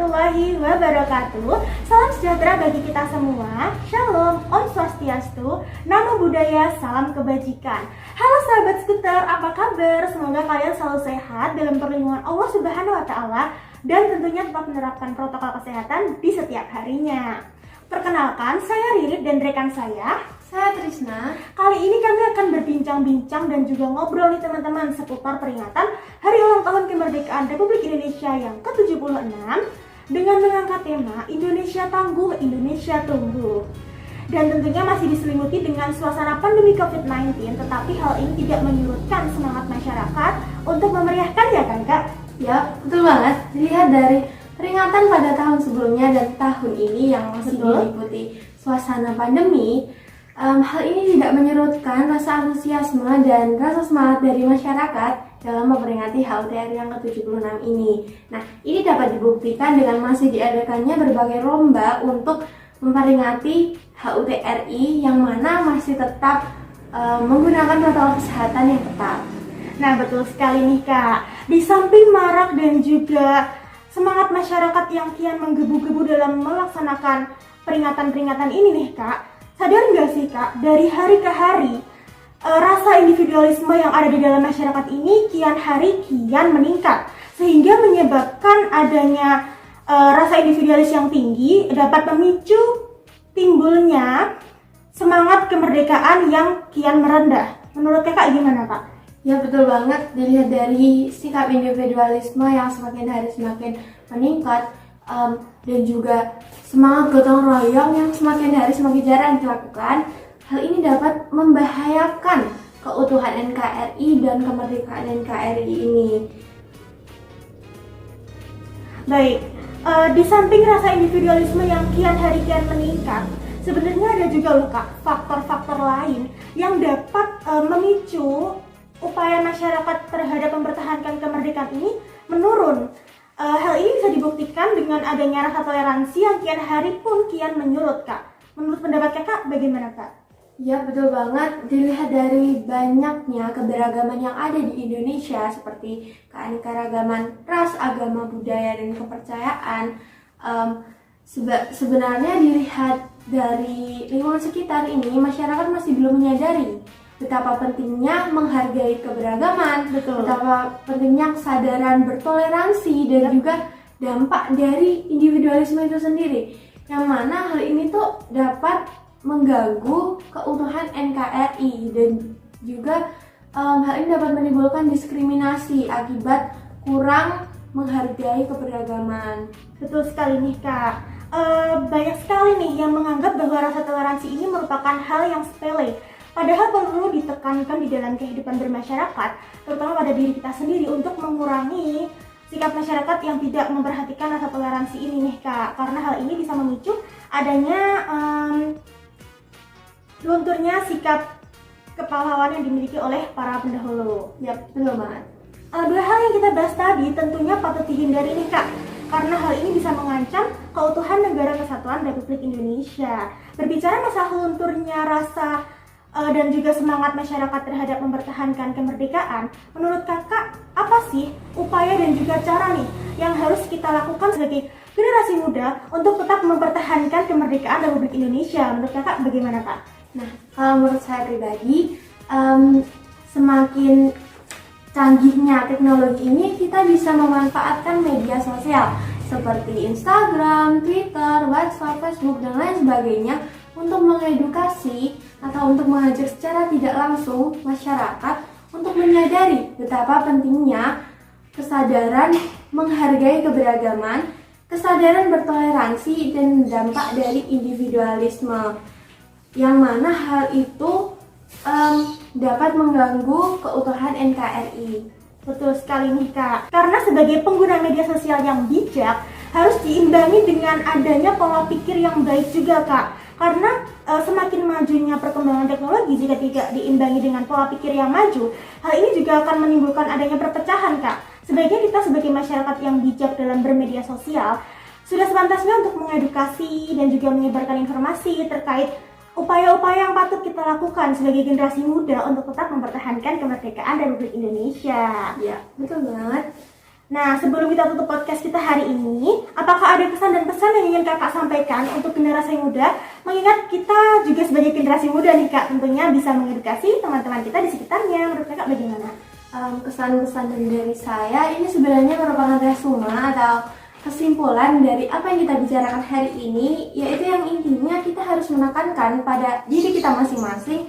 warahmatullahi wabarakatuh. Salam sejahtera bagi kita semua. Shalom, Om Swastiastu, Namo Buddhaya, salam kebajikan. Halo sahabat skuter, apa kabar? Semoga kalian selalu sehat dalam perlindungan Allah Subhanahu wa Ta'ala dan tentunya tetap menerapkan protokol kesehatan di setiap harinya. Perkenalkan, saya Ririt dan rekan saya Trisna. Kali ini kami akan berbincang-bincang dan juga ngobrol nih teman-teman seputar peringatan Hari Ulang Tahun Kemerdekaan Republik Indonesia yang ke-76 dengan mengangkat tema Indonesia Tangguh, Indonesia Tumbuh. Dan tentunya masih diselimuti dengan suasana pandemi COVID-19, tetapi hal ini tidak menyurutkan semangat masyarakat untuk memeriahkan, ya kan Kak? Ya, betul banget. Dilihat dari peringatan pada tahun sebelumnya dan tahun ini yang masih diliputi suasana pandemi, hal ini tidak menyurutkan rasa antusiasme dan rasa semangat dari masyarakat dalam memperingati HUT RI yang ke-76 ini. Nah, ini dapat dibuktikan dengan masih diadakannya berbagai lomba untuk memperingati HUT RI yang mana masih tetap menggunakan protokol kesehatan yang ketat. Nah, betul sekali nih Kak. Di samping marak dan juga semangat masyarakat yang kian menggebu-gebu dalam melaksanakan peringatan-peringatan ini nih Kak, sadar nggak sih Kak, dari hari ke hari rasa individualisme yang ada di dalam masyarakat ini kian hari kian meningkat, sehingga menyebabkan adanya rasa individualis yang tinggi dapat memicu timbulnya semangat kemerdekaan yang kian merendah. Menurut Kakak gimana Kak? Ya, betul banget. Dilihat dari sikap individualisme yang semakin hari semakin meningkat, dan juga semangat gotong royong yang semakin hari semakin jarang dilakukan, hal ini dapat membahayakan keutuhan NKRI dan kemerdekaan NKRI ini. Baik, di samping rasa individualisme yang kian hari kian meningkat, sebenarnya ada juga loh Kak, faktor-faktor lain yang dapat memicu upaya masyarakat terhadap mempertahankan kemerdekaan ini menurun. Hal ini bisa dibuktikan dengan adanya rasa toleransi yang kian hari pun kian menyurut Kak. Menurut pendapat Kakak bagaimana Kak? Ya, betul banget. Dilihat dari banyaknya keberagaman yang ada di Indonesia seperti keanekaragaman ras, agama, budaya, dan kepercayaan, sebenarnya dilihat dari lingkungan sekitar ini, masyarakat masih belum menyadari betapa pentingnya menghargai keberagaman, betapa pentingnya kesadaran bertoleransi dan juga dampak dari individualisme itu sendiri, yang mana hal ini tuh dapat mengganggu keutuhan NKRI dan juga hal ini dapat menimbulkan diskriminasi akibat kurang menghargai keberagaman. Betul sekali nih Kak. Banyak sekali nih yang menganggap bahwa rasa toleransi ini merupakan hal yang sepele. Padahal perlu ditekankan di dalam kehidupan bermasyarakat, terutama pada diri kita sendiri untuk mengurangi sikap masyarakat yang tidak memperhatikan rasa toleransi ini nih Kak. Karena hal ini bisa memicu adanya lunturnya sikap kepahlawanan yang dimiliki oleh para pendahulu. Ya, betul banget. Dua hal yang kita bahas tadi tentunya patut dihindari nih Kak, karena hal ini bisa mengancam keutuhan Negara Kesatuan Republik Indonesia. Berbicara masalah lunturnya rasa dan juga semangat masyarakat terhadap mempertahankan kemerdekaan, menurut Kakak apa sih upaya dan juga cara nih yang harus kita lakukan sebagai generasi muda untuk tetap mempertahankan kemerdekaan Republik Indonesia? Menurut Kakak bagaimana Kak? Nah, kalau menurut saya pribadi, semakin canggihnya teknologi ini, kita bisa memanfaatkan media sosial seperti Instagram, Twitter, WhatsApp, Facebook, dan lain sebagainya untuk mengedukasi atau untuk mengajak secara tidak langsung masyarakat untuk menyadari betapa pentingnya kesadaran menghargai keberagaman, kesadaran bertoleransi, dan dampak dari individualisme, yang mana hal itu dapat mengganggu keutuhan NKRI. Betul sekali nih Kak, karena sebagai pengguna media sosial yang bijak harus diimbangi dengan adanya pola pikir yang baik juga Kak. Karena semakin majunya perkembangan teknologi, jika tidak diimbangi dengan pola pikir yang maju, hal ini juga akan menimbulkan adanya perpecahan Kak. Sebaiknya kita sebagai masyarakat yang bijak dalam bermedia sosial sudah sepantasnya untuk mengedukasi dan juga menyebarkan informasi terkait upaya-upaya yang patut kita lakukan sebagai generasi muda untuk tetap mempertahankan kemerdekaan Republik Indonesia. Ya, betul banget. Nah, sebelum kita tutup podcast kita hari ini, apakah ada pesan dan pesan yang ingin kakak sampaikan untuk generasi muda? Mengingat kita juga sebagai generasi muda nih kak, tentunya bisa mengedukasi teman-teman kita di sekitarnya. Menurut kakak bagaimana? Kesan-kesan dari saya ini sebenarnya merupakan resume atau kesimpulan dari apa yang kita bicarakan hari ini, yaitu yang intinya kita harus menekankan pada diri kita masing-masing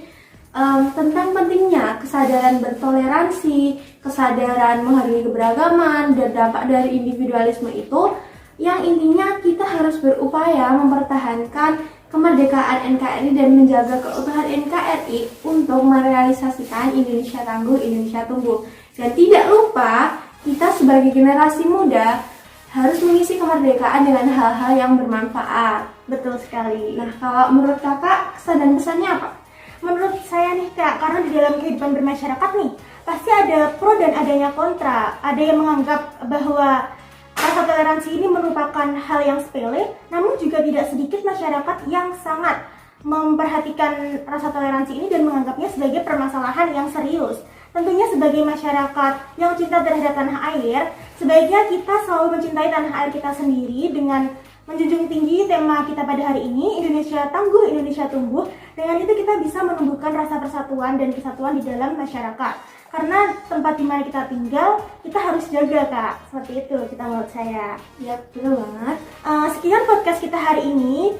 tentang pentingnya kesadaran bertoleransi, kesadaran menghargai keberagaman, dan dampak dari individualisme itu yang intinya kita harus berupaya mempertahankan kemerdekaan NKRI dan menjaga keutuhan NKRI untuk merealisasikan Indonesia Tangguh, Indonesia Tumbuh. Dan tidak lupa kita sebagai generasi muda harus mengisi kemerdekaan dengan hal-hal yang bermanfaat. Betul sekali. Nah, kalau menurut kakak kesan dan pesannya apa? Menurut saya nih kak, karena di dalam kehidupan bermasyarakat nih, pasti ada pro dan adanya kontra. Ada yang menganggap bahwa rasa toleransi ini merupakan hal yang sepele, namun juga tidak sedikit masyarakat yang sangat memperhatikan rasa toleransi ini dan menganggapnya sebagai permasalahan yang serius. Tentunya sebagai masyarakat yang cinta terhadap tanah air, sebaiknya kita selalu mencintai tanah air kita sendiri dengan menjunjung tinggi tema kita pada hari ini, Indonesia Tangguh, Indonesia Tumbuh. Dengan itu kita bisa menumbuhkan rasa persatuan dan kesatuan di dalam masyarakat. Karena tempat di mana kita tinggal, kita harus jaga kak. Seperti itu kita menurut saya. Ya, betul banget. Sekian podcast kita hari ini.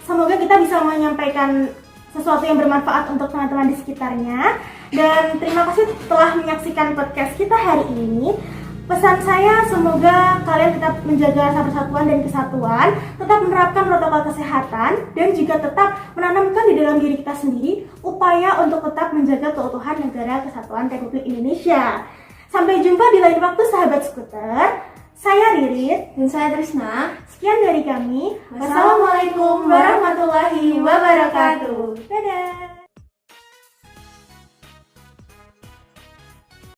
Semoga kita bisa menyampaikan sesuatu yang bermanfaat untuk teman-teman di sekitarnya. Dan terima kasih telah menyaksikan podcast kita hari ini. Pesan saya, semoga kalian tetap menjaga rasa persatuan dan kesatuan, tetap menerapkan protokol kesehatan, dan juga tetap menanamkan di dalam diri kita sendiri upaya untuk tetap menjaga keutuhan negara kesatuan Republik Indonesia. Sampai jumpa di lain waktu sahabat skuter. Saya Ririt Dan saya Trisna. Sekian dari kami. Wassalamualaikum warahmatullahi wabarakatuh. Dadah.